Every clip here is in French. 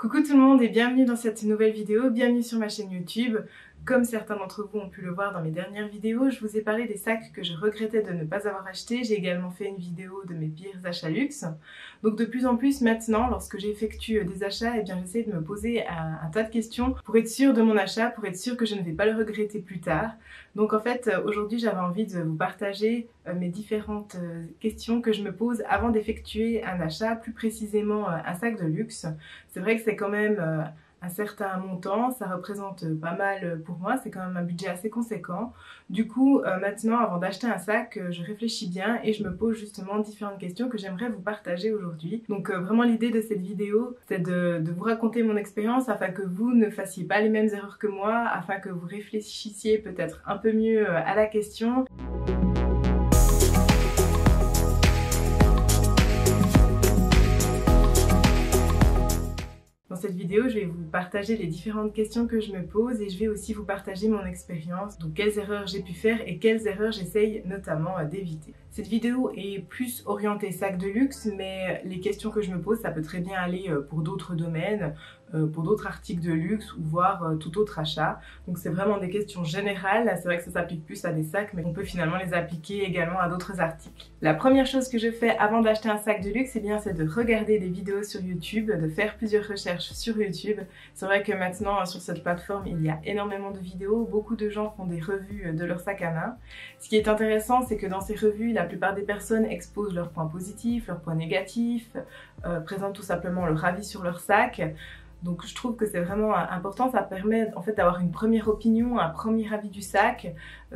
Coucou tout le monde et bienvenue dans cette nouvelle vidéo, bienvenue sur ma chaîne YouTube. Comme certains d'entre vous ont pu le voir dans mes dernières vidéos, je vous ai parlé des sacs que je regrettais de ne pas avoir achetés. J'ai également fait une vidéo de mes pires achats luxe. Donc de plus en plus maintenant, lorsque j'effectue des achats, j'essaie de me poser un tas de questions pour être sûre de mon achat, pour être sûre que je ne vais pas le regretter plus tard. Donc en fait, aujourd'hui j'avais envie de vous partager mes différentes questions que je me pose avant d'effectuer un achat, plus précisément un sac de luxe. C'est vrai que c'est quand même un certain montant, ça représente pas mal pour moi, c'est quand même un budget assez conséquent. Du coup, maintenant, avant d'acheter un sac, je réfléchis bien et je me pose justement différentes questions que j'aimerais vous partager aujourd'hui. Donc vraiment l'idée de cette vidéo, c'est de vous raconter mon expérience afin que vous ne fassiez pas les mêmes erreurs que moi, afin que vous réfléchissiez peut-être un peu mieux à la question. Dans cette vidéo, je vais vous partager les différentes questions que je me pose et je vais aussi vous partager mon expérience, donc quelles erreurs j'ai pu faire et quelles erreurs j'essaye notamment d'éviter. Cette vidéo est plus orientée sac de luxe, mais les questions que je me pose, ça peut très bien aller pour d'autres domaines, pour d'autres articles de luxe ou voire tout autre achat. Donc c'est vraiment des questions générales, c'est vrai que ça s'applique plus à des sacs, mais on peut finalement les appliquer également à d'autres articles. La première chose que je fais avant d'acheter un sac de luxe, c'est de regarder des vidéos sur YouTube, de faire plusieurs recherches sur YouTube. C'est vrai que maintenant sur cette plateforme il y a énormément de vidéos, beaucoup de gens font des revues de leur sac à main. Ce qui est intéressant, c'est que dans ces revues, la plupart des personnes exposent leurs points positifs, leurs points négatifs, présentent tout simplement leur avis sur leur sac. Donc je trouve que c'est vraiment important, ça permet en fait d'avoir une première opinion, un premier avis du sac.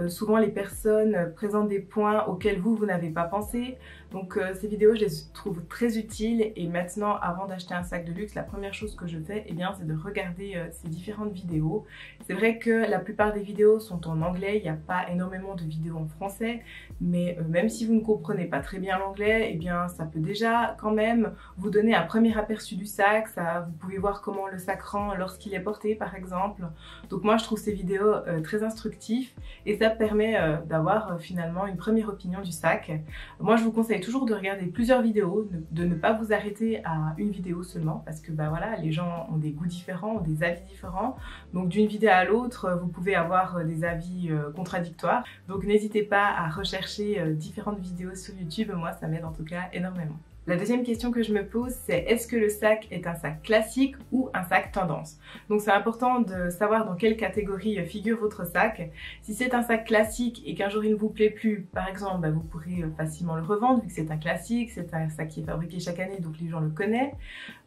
Souvent les personnes présentent des points auxquels vous n'avez pas pensé. Donc ces vidéos je les trouve très utiles et maintenant avant d'acheter un sac de luxe, la première chose que je fais c'est de regarder ces différentes vidéos. C'est vrai que la plupart des vidéos sont en anglais, il n'y a pas énormément de vidéos en français, mais même si vous ne comprenez pas très bien l'anglais, ça peut déjà quand même vous donner un premier aperçu du sac. Vous pouvez voir comment le sac rend lorsqu'il est porté par exemple. Donc moi je trouve ces vidéos très instructives et ça permet d'avoir finalement une première opinion du sac. Moi je vous conseille toujours de regarder plusieurs vidéos, de ne pas vous arrêter à une vidéo seulement parce que voilà, les gens ont des goûts différents, ont des avis différents. Donc d'une vidéo à l'autre vous pouvez avoir des avis contradictoires. Donc n'hésitez pas à rechercher différentes vidéos sur YouTube, moi ça m'aide en tout cas énormément. La deuxième question que je me pose, c'est est-ce que le sac est un sac classique ou un sac tendance? Donc c'est important de savoir dans quelle catégorie figure votre sac. Si c'est un sac classique et qu'un jour il ne vous plaît plus, par exemple, vous pourrez facilement le revendre vu que c'est un classique, c'est un sac qui est fabriqué chaque année donc les gens le connaissent.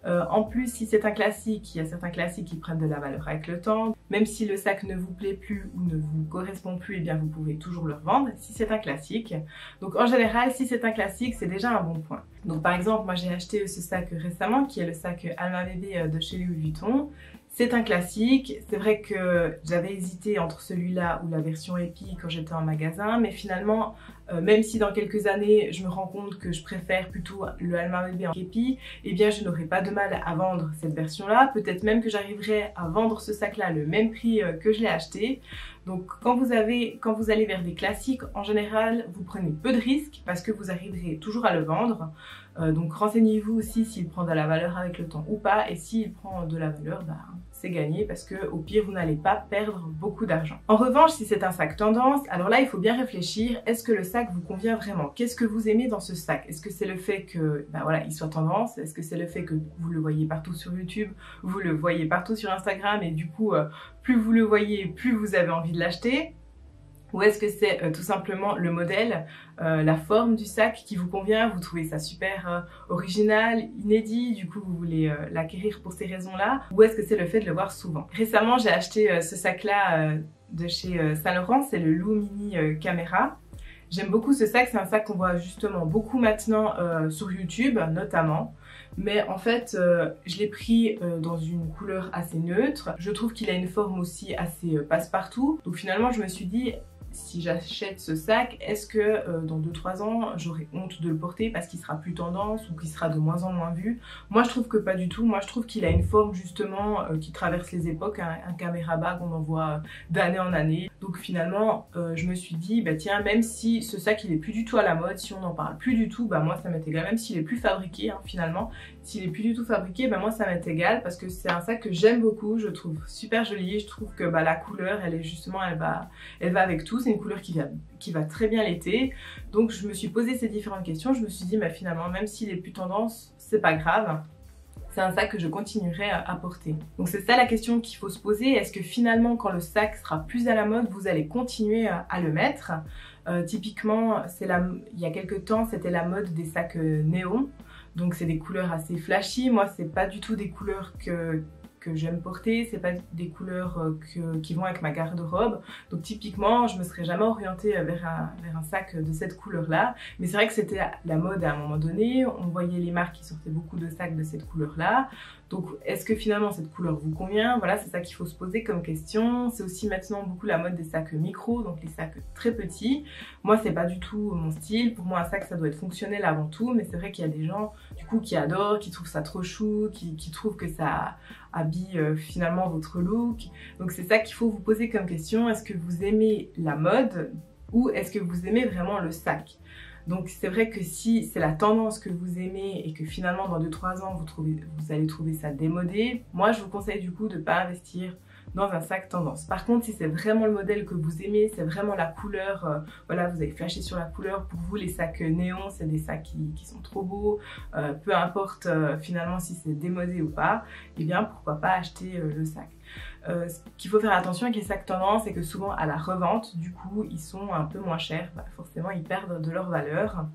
En plus, si c'est un classique, il y a certains classiques qui prennent de la valeur avec le temps. Même si le sac ne vous plaît plus ou ne vous correspond plus, vous pouvez toujours le revendre si c'est un classique. Donc en général, si c'est un classique, c'est déjà un bon point. Donc par exemple, moi j'ai acheté ce sac récemment qui est le sac Alma Bébé de chez Louis Vuitton. C'est un classique, c'est vrai que j'avais hésité entre celui-là ou la version Épi quand j'étais en magasin, mais finalement, même si dans quelques années je me rends compte que je préfère plutôt le Alma Bébé en Épi, je n'aurai pas de mal à vendre cette version-là, peut-être même que j'arriverai à vendre ce sac-là le même prix que je l'ai acheté. Donc quand vous allez vers des classiques, en général, vous prenez peu de risques parce que vous arriverez toujours à le vendre. Donc renseignez-vous aussi s'il prend de la valeur avec le temps ou pas, et s'il prend de la valeur, c'est gagné parce que au pire vous n'allez pas perdre beaucoup d'argent. En revanche, si c'est un sac tendance, alors là il faut bien réfléchir, est-ce que le sac vous convient vraiment? Qu'est-ce que vous aimez dans ce sac? Est-ce que c'est le fait que il soit tendance? Est-ce que c'est le fait que vous le voyez partout sur YouTube, vous le voyez partout sur Instagram et du coup plus vous le voyez, plus vous avez envie de l'acheter? Ou est-ce que c'est tout simplement le modèle, la forme du sac qui vous convient, vous trouvez ça super original, inédit, du coup vous voulez l'acquérir pour ces raisons-là? Ou est-ce que c'est le fait de le voir souvent? Récemment j'ai acheté ce sac-là de chez Saint Laurent, c'est le Lou Mini Camera. J'aime beaucoup ce sac, c'est un sac qu'on voit justement beaucoup maintenant sur YouTube notamment. Mais en fait, je l'ai pris dans une couleur assez neutre. Je trouve qu'il a une forme aussi assez passe-partout. Donc finalement, je me suis dit, si j'achète ce sac, est-ce que dans 2-3 ans, j'aurai honte de le porter parce qu'il sera plus tendance ou qu'il sera de moins en moins vu? Moi, je trouve que pas du tout. Moi, je trouve qu'il a une forme justement qui traverse les époques, un caméra bag, on en voit d'année en année. Donc finalement, je me suis dit, bah tiens, même si ce sac, il est plus du tout à la mode, si on n'en parle plus du tout, bah moi, ça m'est égal. Même s'il est plus fabriqué, hein, finalement, s'il est plus du tout fabriqué, bah moi, ça m'est égal parce que c'est un sac que j'aime beaucoup, je trouve super joli. Je trouve que bah, la couleur, elle est justement, elle va avec tout. C'est une couleur qui va très bien l'été. Donc je me suis posé ces différentes questions. Je me suis dit, bah, finalement, même s'il est plus tendance, c'est pas grave. C'est un sac que je continuerai à porter. Donc c'est ça la question qu'il faut se poser. Est-ce que finalement, quand le sac sera plus à la mode, vous allez continuer à le mettre? Typiquement, il y a quelques temps, c'était la mode des sacs néons. Donc c'est des couleurs assez flashy. Moi, c'est pas du tout des couleurs que j'aime porter, c'est pas des couleurs qui vont avec ma garde-robe. Donc typiquement, je me serais jamais orientée vers un sac de cette couleur-là. Mais c'est vrai que c'était la mode à un moment donné. On voyait les marques qui sortaient beaucoup de sacs de cette couleur-là. Donc est-ce que finalement cette couleur vous convient? Voilà, c'est ça qu'il faut se poser comme question. C'est aussi maintenant beaucoup la mode des sacs micro, donc les sacs très petits. Moi, c'est pas du tout mon style. Pour moi, un sac, ça doit être fonctionnel avant tout. Mais c'est vrai qu'il y a des gens, du coup, qui adorent, qui trouvent ça trop chou, qui trouvent que ça habille finalement votre look. Donc c'est ça qu'il faut vous poser comme question. Est-ce que vous aimez la mode ou est-ce que vous aimez vraiment le sac? Donc c'est vrai que si c'est la tendance que vous aimez et que finalement dans 2-3 ans vous allez trouver ça démodé, moi je vous conseille du coup de ne pas investir dans un sac tendance. Par contre, si c'est vraiment le modèle que vous aimez, c'est vraiment la couleur, voilà, vous avez flashé sur la couleur, pour vous les sacs néons, c'est des sacs qui sont trop beaux, peu importe finalement si c'est démodé ou pas, et bien pourquoi pas acheter le sac. Ce qu'il faut faire attention avec les sacs tendance, c'est que souvent à la revente, du coup, ils sont un peu moins chers, bah, forcément ils perdent de leur valeur.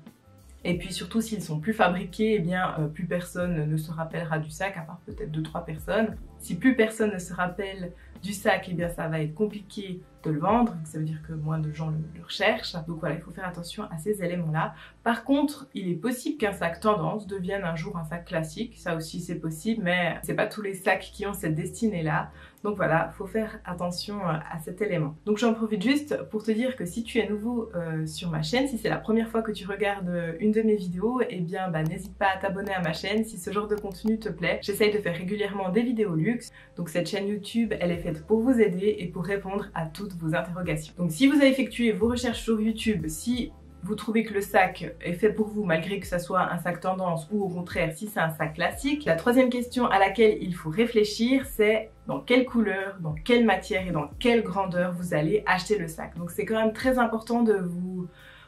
Et puis surtout s'ils sont plus fabriqués, eh bien plus personne ne se rappellera du sac, à part peut-être 2-3 personnes. Si plus personne ne se rappelle du sac, eh bien ça va être compliqué de le vendre, ça veut dire que moins de gens le recherchent. Donc voilà, il faut faire attention à ces éléments-là. Par contre, il est possible qu'un sac tendance devienne un jour un sac classique, ça aussi c'est possible, mais c'est pas tous les sacs qui ont cette destinée-là. Donc voilà, il faut faire attention à cet élément. Donc j'en profite juste pour te dire que si tu es nouveau sur ma chaîne, si c'est la première fois que tu regardes une de mes vidéos, eh bien n'hésite pas à t'abonner à ma chaîne si ce genre de contenu te plaît. J'essaye de faire régulièrement des vidéos luxe, donc cette chaîne YouTube, elle est faite pour vous aider et pour répondre à toutes vos interrogations. Donc si vous avez effectué vos recherches sur YouTube, si vous trouvez que le sac est fait pour vous malgré que ça soit un sac tendance ou au contraire si c'est un sac classique, la troisième question à laquelle il faut réfléchir, c'est dans quelle couleur, dans quelle matière et dans quelle grandeur vous allez acheter le sac. Donc c'est quand même très important de vous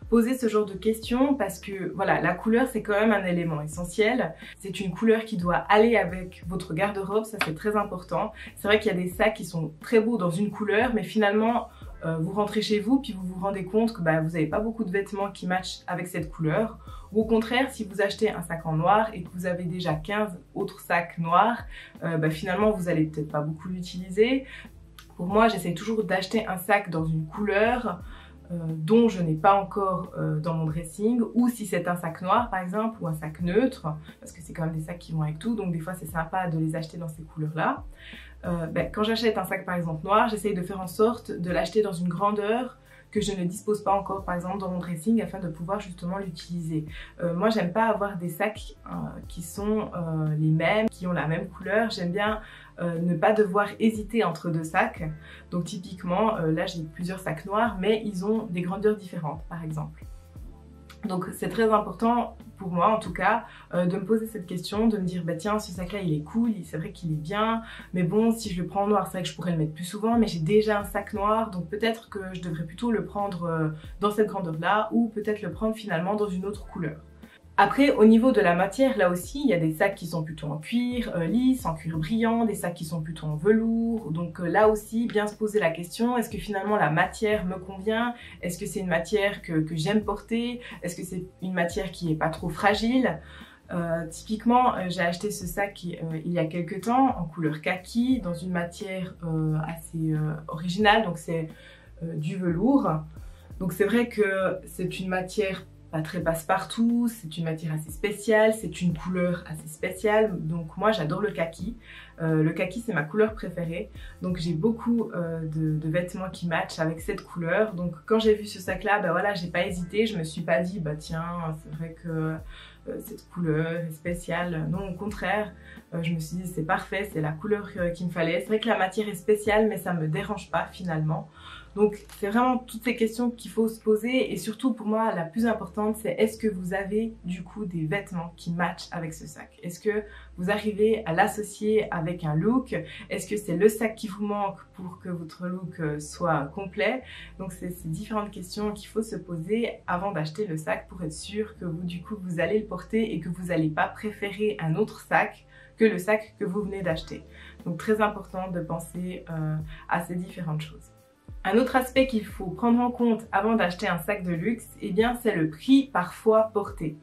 poser ce genre de questions parce que voilà, la couleur c'est quand même un élément essentiel. C'est une couleur qui doit aller avec votre garde-robe, ça c'est très important. C'est vrai qu'il y a des sacs qui sont très beaux dans une couleur, mais finalement vous rentrez chez vous puis vous vous rendez compte que vous n'avez pas beaucoup de vêtements qui matchent avec cette couleur. Ou au contraire, si vous achetez un sac en noir et que vous avez déjà 15 autres sacs noirs, finalement vous n'allez peut-être pas beaucoup l'utiliser. Pour moi, j'essaie toujours d'acheter un sac dans une couleur dont je n'ai pas encore dans mon dressing, ou si c'est un sac noir par exemple, ou un sac neutre, parce que c'est quand même des sacs qui vont avec tout, donc des fois c'est sympa de les acheter dans ces couleurs-là. Quand j'achète un sac par exemple noir, j'essaye de faire en sorte de l'acheter dans une grandeur que je ne dispose pas encore par exemple dans mon dressing afin de pouvoir justement l'utiliser. Moi j'aime pas avoir des sacs qui sont les mêmes, qui ont la même couleur, j'aime bien ne pas devoir hésiter entre deux sacs. Donc typiquement là j'ai plusieurs sacs noirs mais ils ont des grandeurs différentes par exemple. Donc c'est très important pour moi en tout cas de me poser cette question, de me dire bah tiens ce sac là il est cool, c'est vrai qu'il est bien, mais bon si je le prends en noir c'est vrai que je pourrais le mettre plus souvent, mais j'ai déjà un sac noir donc peut-être que je devrais plutôt le prendre dans cette grandeur là ou peut-être le prendre finalement dans une autre couleur. Après, au niveau de la matière, là aussi, il y a des sacs qui sont plutôt en cuir lisse, en cuir brillant, des sacs qui sont plutôt en velours. Donc là aussi, bien se poser la question, est-ce que finalement la matière me convient? Est-ce que c'est une matière que j'aime porter? Est-ce que c'est une matière qui n'est pas trop fragile? Typiquement, j'ai acheté ce sac il y a quelques temps en couleur kaki, dans une matière assez originale, donc c'est du velours. Donc c'est vrai que c'est une matière pas très passe-partout, c'est une matière assez spéciale, c'est une couleur assez spéciale. Donc moi j'adore le kaki. Le kaki c'est ma couleur préférée. Donc j'ai beaucoup de vêtements qui matchent avec cette couleur. Donc quand j'ai vu ce sac là, bah voilà, j'ai pas hésité. Je me suis pas dit bah tiens c'est vrai que cette couleur est spéciale. Non, au contraire, je me suis dit c'est parfait, c'est la couleur qu'il me fallait. C'est vrai que la matière est spéciale mais ça me dérange pas finalement. Donc c'est vraiment toutes ces questions qu'il faut se poser et surtout pour moi la plus importante c'est est-ce que vous avez du coup des vêtements qui matchent avec ce sac? Est-ce que vous arrivez à l'associer avec un look? Est-ce que c'est le sac qui vous manque pour que votre look soit complet? Donc c'est ces différentes questions qu'il faut se poser avant d'acheter le sac pour être sûr que vous du coup vous allez le porter et que vous n'allez pas préférer un autre sac que le sac que vous venez d'acheter. Donc très important de penser à ces différentes choses. Un autre aspect qu'il faut prendre en compte avant d'acheter un sac de luxe, eh bien c'est le prix parfois porté.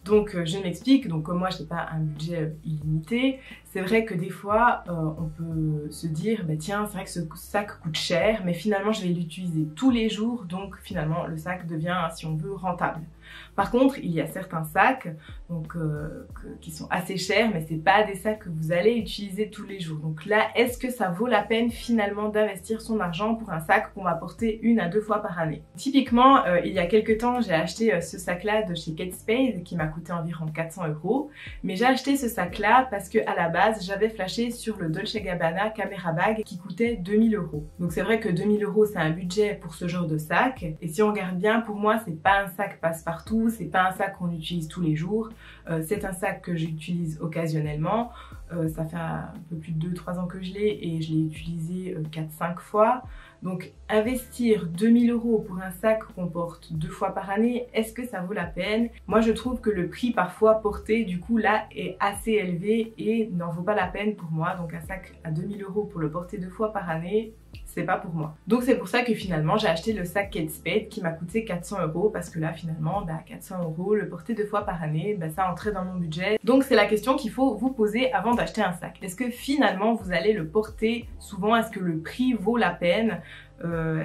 Donc je m'explique, donc comme moi je n'ai pas un budget illimité, c'est vrai que des fois on peut se dire bah, tiens c'est vrai que ce sac coûte cher mais finalement je vais l'utiliser tous les jours donc finalement le sac devient si on veut rentable. Par contre il y a certains sacs donc, qui sont assez chers mais c'est pas des sacs que vous allez utiliser tous les jours. Donc là est-ce que ça vaut la peine finalement d'investir son argent pour un sac qu'on va porter 1 à 2 fois par année? Typiquement il y a quelques temps j'ai acheté ce sac là de chez Kate Spade qui m'a coûté environ 400 €, mais j'ai acheté ce sac là parce que à la base j'avais flashé sur le Dolce & Gabbana Camera Bag qui coûtait 2000 €. Donc c'est vrai que 2000 € c'est un budget pour ce genre de sac et si on regarde bien pour moi c'est pas un sac passe-partout, c'est pas un sac qu'on utilise tous les jours, c'est un sac que j'utilise occasionnellement. Ça fait un peu plus de 2-3 ans que je l'ai et je l'ai utilisé 4-5 fois. Donc investir 2000 € pour un sac qu'on porte 2 fois par année, est-ce que ça vaut la peine? Moi je trouve que le prix parfois porté du coup là est assez élevé et n'en vaut pas la peine pour moi. Donc un sac à 2000 € pour le porter 2 fois par année, c'est pas pour moi. Donc c'est pour ça que finalement j'ai acheté le sac Kate Spade qui m'a coûté 400 € parce que là finalement bah, 400 € le porter 2 fois par année, bah, ça entrait dans mon budget. Donc c'est la question qu'il faut vous poser avant d'acheter un sac. Est-ce que finalement vous allez le porter souvent? Est-ce que le prix vaut la peine?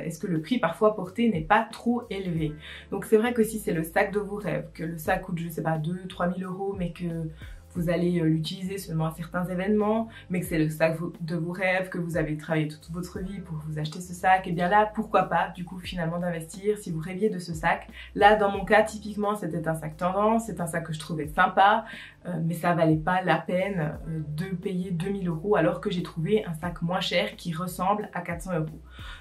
Est-ce que le prix parfois porté n'est pas trop élevé? Donc c'est vrai que si c'est le sac de vos rêves, que le sac coûte je sais pas 2-3 000 € mais que vous allez l'utiliser seulement à certains événements, mais que c'est le sac de vos rêves, que vous avez travaillé toute votre vie pour vous acheter ce sac, et bien là, pourquoi pas, du coup, finalement, d'investir si vous rêviez de ce sac. Là, dans mon cas, typiquement, c'était un sac tendance, c'est un sac que je trouvais sympa, mais ça valait pas la peine de payer 2000 € alors que j'ai trouvé un sac moins cher qui ressemble à 400 €.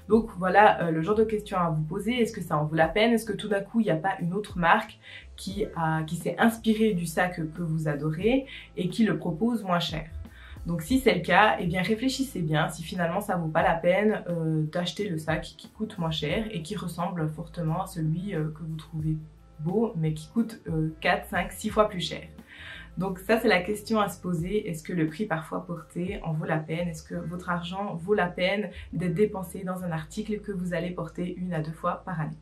Donc voilà le genre de questions à vous poser. Est-ce que ça en vaut la peine? Est-ce que tout d'un coup, il n'y a pas une autre marque qui s'est inspirée du sac que vous adorez et qui le propose moins cher? Donc si c'est le cas, eh bien réfléchissez bien si finalement ça vaut pas la peine d'acheter le sac qui coûte moins cher et qui ressemble fortement à celui que vous trouvez beau mais qui coûte 4, 5, 6 fois plus cher. Donc ça c'est la question à se poser, est-ce que le prix parfois porté en vaut la peine? Est-ce que votre argent vaut la peine d'être dépensé dans un article que vous allez porter 1 à 2 fois par année?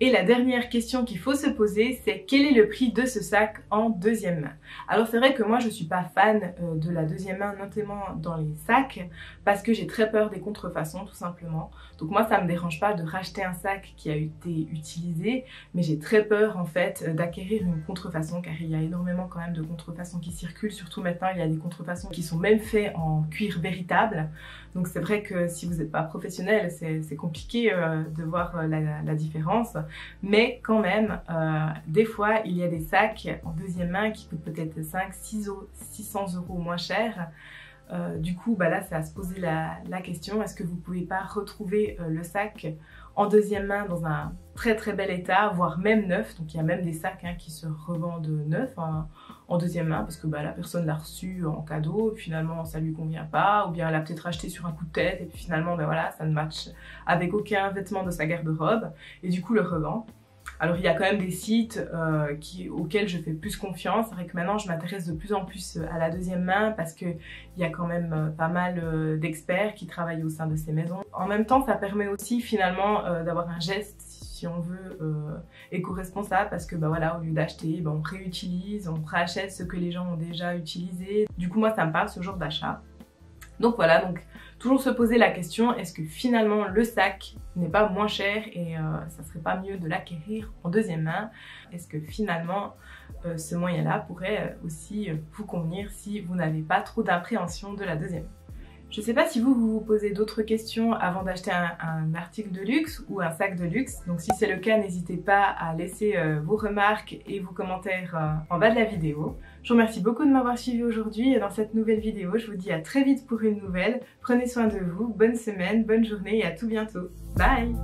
Et la dernière question qu'il faut se poser, c'est quel est le prix de ce sac en deuxième main? Alors c'est vrai que moi je suis pas fan de la deuxième main, notamment dans les sacs, parce que j'ai très peur des contrefaçons tout simplement. Donc moi ça me dérange pas de racheter un sac qui a été utilisé, mais j'ai très peur en fait d'acquérir une contrefaçon, car il y a énormément quand même de contrefaçons qui circulent, surtout maintenant il y a des contrefaçons qui sont même faits en cuir véritable. Donc c'est vrai que si vous n'êtes pas professionnel, c'est compliqué de voir la différence. Mais quand même, des fois, il y a des sacs en deuxième main qui coûtent peut-être 500-600 € moins cher. Du coup, bah là, c'est à se poser la question, est-ce que vous ne pouvez pas retrouver le sac en deuxième main dans un très très bel état, voire même neuf? Donc il y a même des sacs qui se revendent neufs en deuxième main parce que bah, la personne l'a reçu en cadeau, finalement ça lui convient pas, ou bien elle a peut-être acheté sur un coup de tête et puis finalement ben voilà, ça ne matche avec aucun vêtement de sa garde-robe et du coup le revend. Alors il y a quand même des sites auxquels je fais plus confiance. C'est vrai que maintenant je m'intéresse de plus en plus à la deuxième main parce qu'il y a quand même pas mal d'experts qui travaillent au sein de ces maisons. En même temps ça permet aussi finalement d'avoir un geste, si on veut, éco-responsable, parce que bah voilà, au lieu d'acheter, bah, on réutilise, on réachète ce que les gens ont déjà utilisé. Du coup moi ça me parle ce genre d'achat. Donc voilà, donc Toujours se poser la question, est-ce que finalement le sac n'est pas moins cher et ça serait pas mieux de l'acquérir en deuxième main? Est-ce que finalement ce moyen-là pourrait aussi vous convenir si vous n'avez pas trop d'appréhension de la deuxième main? Je ne sais pas si vous vous posez d'autres questions avant d'acheter un article de luxe ou un sac de luxe. Donc si c'est le cas, n'hésitez pas à laisser vos remarques et vos commentaires en bas de la vidéo. Je vous remercie beaucoup de m'avoir suivi aujourd'hui et dans cette nouvelle vidéo, je vous dis à très vite pour une nouvelle. Prenez soin de vous, bonne semaine, bonne journée et à tout bientôt. Bye!